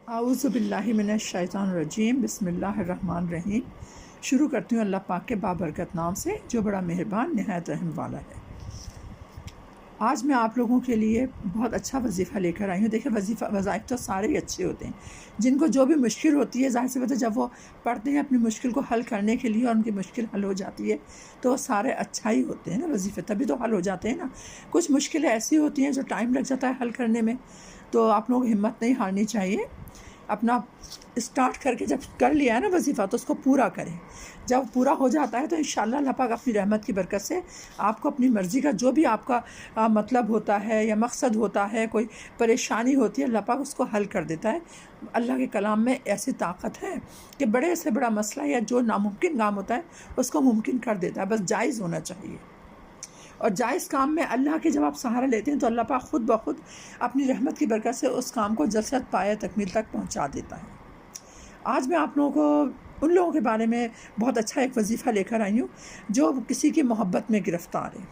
اعوذ باللہ من الشیطان الرجیم، بسم اللہ الرحمن الرحیم۔ شروع کرتی ہوں اللہ پاک کے بابرکت نام سے جو بڑا مہربان نہایت رحم والا ہے۔ آج میں آپ لوگوں کے لیے بہت اچھا وظیفہ لے کر آئی ہوں۔ دیکھیں وظائف تو سارے ہی اچھے ہوتے ہیں، جن کو جو بھی مشکل ہوتی ہے ظاہر سی بات ہے جب وہ پڑھتے ہیں اپنی مشکل کو حل کرنے کے لیے اور ان کی مشکل حل ہو جاتی ہے تو وہ سارے اچھا ہی ہوتے ہیں نا، وظیفے تبھی تو حل ہو جاتے ہیں نا۔ کچھ مشکلیں ایسی ہوتی ہیں جو ٹائم لگ جاتا ہے حل کرنے میں، تو آپ لوگوں کو ہمت نہیں ہارنی چاہیے۔ اپنا اسٹارٹ کر کے جب کر لیا ہے نا وظیفہ تو اس کو پورا کریں۔ جب پورا ہو جاتا ہے تو انشاءاللہ اللہ پاک اپنی رحمت کی برکت سے آپ کو اپنی مرضی کا جو بھی آپ کا مطلب ہوتا ہے یا مقصد ہوتا ہے، کوئی پریشانی ہوتی ہے، اللہ پاک اس کو حل کر دیتا ہے۔ اللہ کے کلام میں ایسی طاقت ہے کہ بڑے سے بڑا مسئلہ یا جو ناممکن کام ہوتا ہے اس کو ممکن کر دیتا ہے، بس جائز ہونا چاہیے۔ اور جائز کام میں اللہ کے جب آپ سہارا لیتے ہیں تو اللہ پاک خود بخود اپنی رحمت کی برکت سے اس کام کو جلد سے جلد پایہ تکمیل تک پہنچا دیتا ہے۔ آج میں آپ لوگوں کو ان لوگوں کے بارے میں بہت اچھا ایک وظیفہ لے کر آئی ہوں جو کسی کی محبت میں گرفتار ہے۔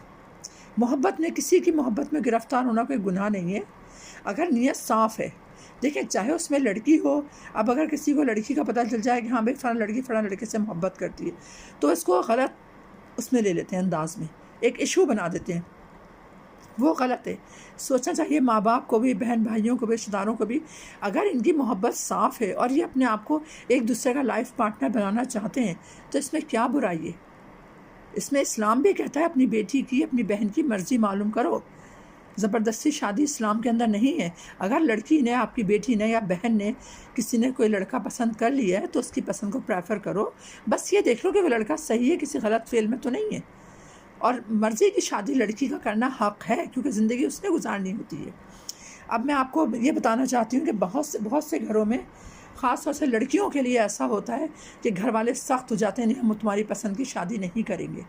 محبت میں کسی کی محبت میں گرفتار ہونا کوئی گناہ نہیں ہے اگر نیت صاف ہے۔ دیکھیں چاہے اس میں لڑکی ہو، اب اگر کسی کو لڑکی کا پتہ چل جائے کہ ہاں بھائی فلاں لڑکی فلاں لڑکے سے محبت کرتی ہے تو اس کو غلط اس میں لے لیتے ہیں، انداز میں ایک ایشو بنا دیتے ہیں، وہ غلط ہے۔ سوچنا چاہیے ماں باپ کو بھی، بہن بھائیوں کو بھی، رشتہ داروں کو بھی، اگر ان کی محبت صاف ہے اور یہ اپنے آپ کو ایک دوسرے کا لائف پارٹنر بنانا چاہتے ہیں تو اس میں کیا برائی ہے؟ اس میں اسلام بھی کہتا ہے اپنی بیٹی کی، اپنی بہن کی مرضی معلوم کرو۔ زبردستی شادی اسلام کے اندر نہیں ہے۔ اگر لڑکی نے، آپ کی بیٹی نے یا بہن نے، کسی نے کوئی لڑکا پسند کر لیا ہے تو اس کی پسند کو پریفر کرو، بس یہ دیکھ لو کہ وہ لڑکا صحیح ہے، کسی غلط فعل میں تو نہیں ہے۔ اور مرضی کی شادی لڑکی کا کرنا حق ہے کیونکہ زندگی اس نے گزارنی ہوتی ہے۔ اب میں آپ کو یہ بتانا چاہتی ہوں کہ بہت سے گھروں میں خاص طور سے لڑکیوں کے لیے ایسا ہوتا ہے کہ گھر والے سخت ہو جاتے ہیں، نہیں ہم تمہاری پسند کی شادی نہیں کریں گے،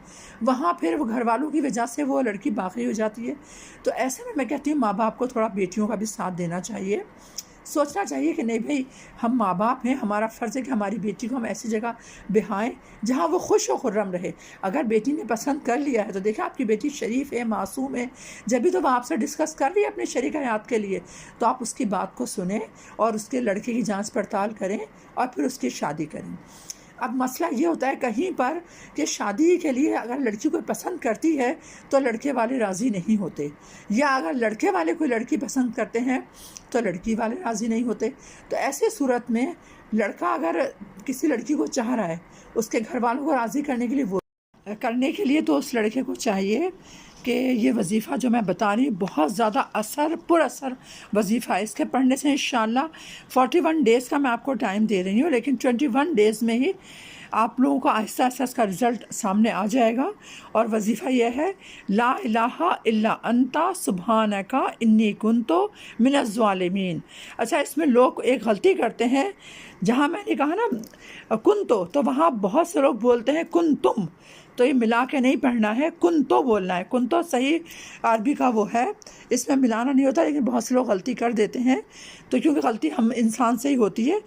وہاں پھر وہ گھر والوں کی وجہ سے وہ لڑکی باقی ہو جاتی ہے۔ تو ایسے میں کہتی ہوں ماں باپ کو تھوڑا بیٹیوں کا بھی ساتھ دینا چاہیے، سوچنا چاہیے کہ نہیں بھائی ہم ماں باپ ہیں، ہمارا فرض ہے کہ ہماری بیٹی کو ہم ایسی جگہ بہائیں جہاں وہ خوش و خرم رہے۔ اگر بیٹی نے پسند کر لیا ہے تو دیکھیں آپ کی بیٹی شریف ہے، معصوم ہے، جب بھی تو وہ آپ سے ڈسکس کر رہی ہے اپنے شریک حیات کے لیے تو آپ اس کی بات کو سنیں اور اس کے لڑکے کی جانچ پڑتال کریں اور پھر اس کی شادی کریں۔ اب مسئلہ یہ ہوتا ہے کہیں پر کہ شادی کے لیے اگر لڑکی کوئی پسند کرتی ہے تو لڑکے والے راضی نہیں ہوتے، یا اگر لڑکے والے کوئی لڑکی پسند کرتے ہیں تو لڑکی والے راضی نہیں ہوتے۔ تو ایسے صورت میں لڑکا اگر کسی لڑکی کو چاہ رہا ہے، اس کے گھر والوں کو راضی کرنے کے لیے تو اس لڑکے کو چاہیے کہ یہ وظیفہ جو میں بتا رہی ہوں بہت زیادہ پر اثر وظیفہ ہے۔ اس کے پڑھنے سے انشاءاللہ 41 ڈیز کا میں آپ کو ٹائم دے رہی ہوں، لیکن 21 ڈیز میں ہی آپ لوگوں کو آہستہ آہستہ اس کا رزلٹ سامنے آ جائے گا۔ اور وظیفہ یہ ہے لا الہ الا انت سبحانک انی کنت من الظالمین۔ اچھا اس میں لوگ ایک غلطی کرتے ہیں، جہاں میں نے کہا نا کنتو تو وہاں بہت سے لوگ بولتے ہیں کنتم، تو یہ ملا کے نہیں پڑھنا ہے، کنتو بولنا ہے۔ کنتو صحیح عربی کا وہ ہے، اس میں ملانا نہیں ہوتا، لیکن بہت سے لوگ غلطی کر دیتے ہیں، تو کیونکہ غلطی ہم انسان سے ہی ہوتی ہے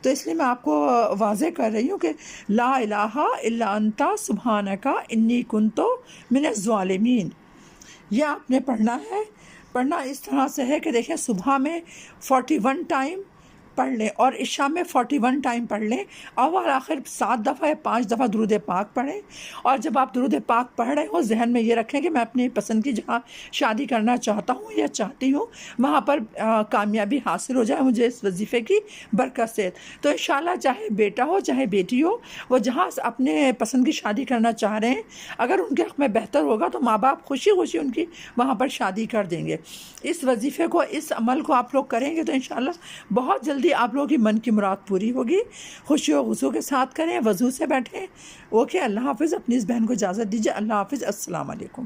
تو اس لیے میں آپ کو واضح کر رہی ہوں کہ لا الہ الا انت سبحانک انی کنت من الظالمین۔ یہ آپ نے پڑھنا ہے۔ پڑھنا اس طرح سے ہے کہ دیکھیں صبح میں 41 ٹائم پڑھ لیں اور عشاء میں 41 ٹائم پڑھ لیں، اول آخر 7 دفعہ یا 5 دفعہ درود پاک پڑھیں۔ اور جب آپ درود پاک پڑھ رہے ہوں ذہن میں یہ رکھیں کہ میں اپنی پسند کی جہاں شادی کرنا چاہتا ہوں یا چاہتی ہوں وہاں پر کامیابی حاصل ہو جائے مجھے اس وظیفے کی برکت سے۔ تو انشاءاللہ چاہے بیٹا ہو چاہے بیٹی ہو، وہ جہاں اپنے پسند کی شادی کرنا چاہ رہے ہیں اگر ان کے حق میں بہتر ہوگا تو ماں باپ خوشی خوشی ان کی وہاں پر شادی کر دیں گے۔ اس وظیفے کو، اس عمل کو آپ لوگ کریں گے تو انشاءاللہ بہت جلدی آپ لوگوں کی من کی مراد پوری ہوگی۔ خوشی و خضوع کے ساتھ کریں، وضو سے بیٹھیں۔ اوکے، اللہ حافظ۔ اپنی اس بہن کو اجازت دیجیے۔ اللہ حافظ، السلام علیکم۔